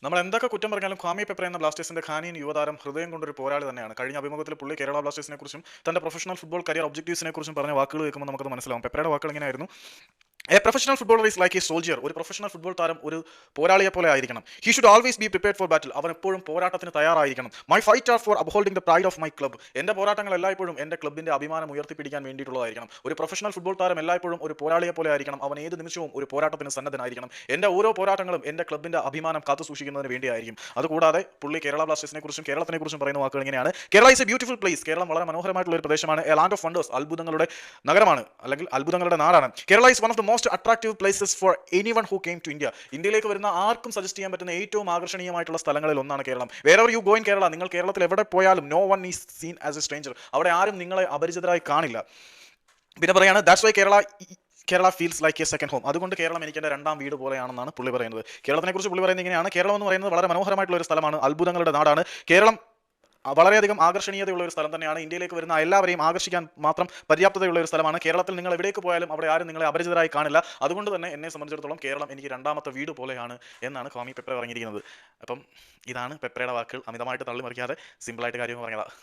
നമ്മൾ എന്തൊക്കെ കുറ്റം പറഞ്ഞാലും ക്വാമി പെപ്ര എന്ന ബ്ലാസ്റ്റേഴ്സിന്റെ ഖാനിയൻ യുവതാരം ഹൃദയം കൊണ്ടൊരു പോരാളി തന്നെയാണ്. കഴിഞ്ഞ അഭിമുഖത്തിൽ പുള്ളി കേരള ബ്ലാസ്റ്റേഴ്സിനെ കുറിച്ചും തന്റെ പ്രൊഫഷണൽ ഫുട്ബോൾ കരിയർ ഒബ്ജക്റ്റീവ്സിനെ കുറിച്ചും പറഞ്ഞ വാക്കുകൾ കേൾക്കുമ്പോൾ നമുക്കത് മനസ്സിലാവും. പെപ്രയുടെ വാക്കുകൾ എങ്ങനെയായിരുന്നു? A professional footballer is like a soldier. ഒരു പ്രൊഫഷണൽ ഫുട്ബോൾ താരം ഒരു പോരാളിയെ പോലെ ആയിരിക്കണം. He should always be prepared for battle. അവൻ എപ്പോഴും പോരാട്ടത്തിന് തയ്യാറായിരിക്കണം. My fight are for upholding the pride of my club. എന്റെ പോരാട്ടങ്ങൾ എല്ലായ്പ്പോഴും എന്റെ ക്ലബിന്റെ അഭിമാനം ഉയർത്തിപ്പിടിക്കാൻ വേണ്ടിയിട്ടുള്ളതായിരിക്കണം. ഒരു പ്രൊഫഷണൽ ഫുട്ബോൾ താരം എല്ലായ്പ്പോഴും ഒരു പോരാളിയെ പോലെ ആയിരിക്കണം. അവൻ ഏത് നിമിഷവും ഒരു പോരാട്ടത്തിന് സന്നദ്ധനായിരിക്കണം. എന്റെ ഓരോ പോരാട്ടങ്ങളും എന്റെ ക്ലബിന്റെ അഭിമാനം കാത്തു സൂക്ഷിക്കുന്നതിന് വേണ്ടിയായിരിക്കും. അതുകൂടാതെ പുള്ളി കേരള ബ്ലാസ്റ്റേഴ്സിനെ കുറിച്ചും കേരളത്തിനെ കുറിച്ചും പറയുന്ന വാക്കുകൾ ഇങ്ങനെയാണ്: Kerala is a beautiful place. Keralam വളരെ മനോഹരമായിട്ടുള്ള ഒരു പ്രദേശമാണ്. A land of wonders. അത്ഭുതങ്ങളുടെ നഗരമാണ്, അല്ലെങ്കിൽ അത്ഭുതങ്ങളുടെ നാടാണ്. Kerala is one of the most attractive places for anyone who came to India. ഇന്ത്യയിലേക്ക് വരുന്ന ആർക്കും സജസ്റ്റ് ചെയ്യാൻ പറ്റുന്ന ഏറ്റവും ആകർഷണീയമായിട്ടുള്ള സ്ഥലങ്ങളിൽ ഒന്നാണ് Keralam. Wherever you go in Kerala, നിങ്ങൾ കേരളത്തിൽ എവിടെ പോയാലും no one is seen as a stranger. അവിടെ ആരും നിങ്ങളെ അപരിചിതരായി കാണില്ല. പിന്നെ പറയാണ് that's why Kerala feels like a second home. അതുകൊണ്ട് കേരളം എനിക്ക് എൻ്റെ രണ്ടാം വീട് പോലെയാണെന്നാണ് പുള്ളി പറയുന്നത്. കേരളത്തിനെക്കുറിച്ച് പുള്ളി പറയുന്നത് ഇങ്ങനെയാണ്: കേരളം എന്ന് പറയുന്നത് വളരെ മനോഹരമായിട്ടുള്ള ഒരു സ്ഥലമാണ്, അത്ഭുതങ്ങളുടെ നാടാണ്. കേരളം വളരെയധികം ആകർഷണീയതയുള്ള ഒരു സ്ഥലം തന്നെയാണ്. ഇന്ത്യയിലേക്ക് വരുന്ന എല്ലാവരെയും ആകർഷിക്കാൻ മാത്രം പര്യാപ്തതയുള്ള ഒരു സ്ഥലമാണ്. കേരളത്തിൽ നിങ്ങൾ എവിടേക്ക് പോയാലും അവിടെ ആരും നിങ്ങളെ അപരിചിതരായി കാണില്ല. അതുകൊണ്ട് തന്നെ എന്നെ സംബന്ധിച്ചിടത്തോളം കേരളം എനിക്ക് രണ്ടാമത്തെ വീട് പോലെയാണ് എന്നാണ് ക്വാമി പെപ്ര പറഞ്ഞിരിക്കുന്നത്. അപ്പം ഇതാണ് പെപ്രയുടെ വാക്കുകൾ. അമിതമായിട്ട് തള്ളിമറിക്കാതെ സിമ്പിളായിട്ട് കാര്യങ്ങൾ പറഞ്ഞതാണ്.